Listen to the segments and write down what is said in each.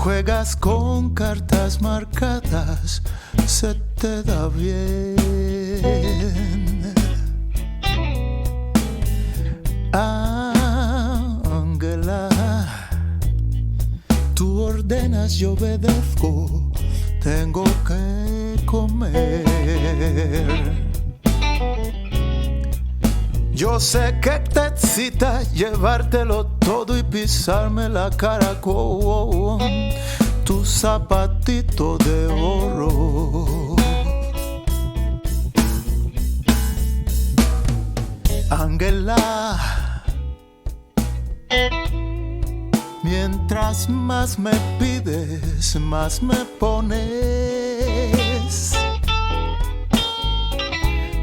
Juegas con cartas marcadas, se te da bien. Ángela, tú ordenas, yo obedezco, tengo que comer. Yo sé que te excita llevártelo todo y pisarme la cara con tu zapatito de oro. Ángela, mientras más me pides, más me pones.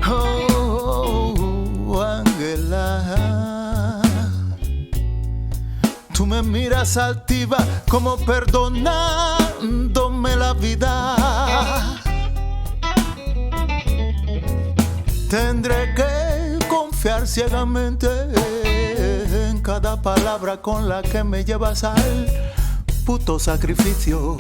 Oh, Ángela, tú me miras altiva como perdonándome la vida. Tendré que confiar ciegamente en cada palabra con la que me llevas al puto sacrificio.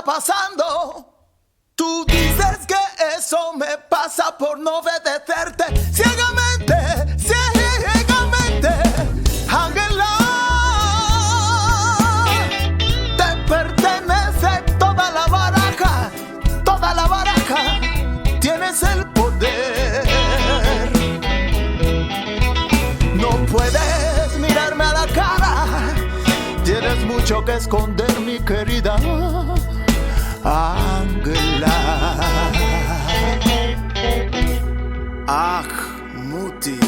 Pasando. Tú dices que eso me pasa por no obedecerte ciegamente, ciegamente. Ángela, te pertenece toda la baraja, toda la baraja. Tienes el poder. No puedes mirarme a la cara. Tienes mucho que esconder, mi querida Ángela. Ah, Muti.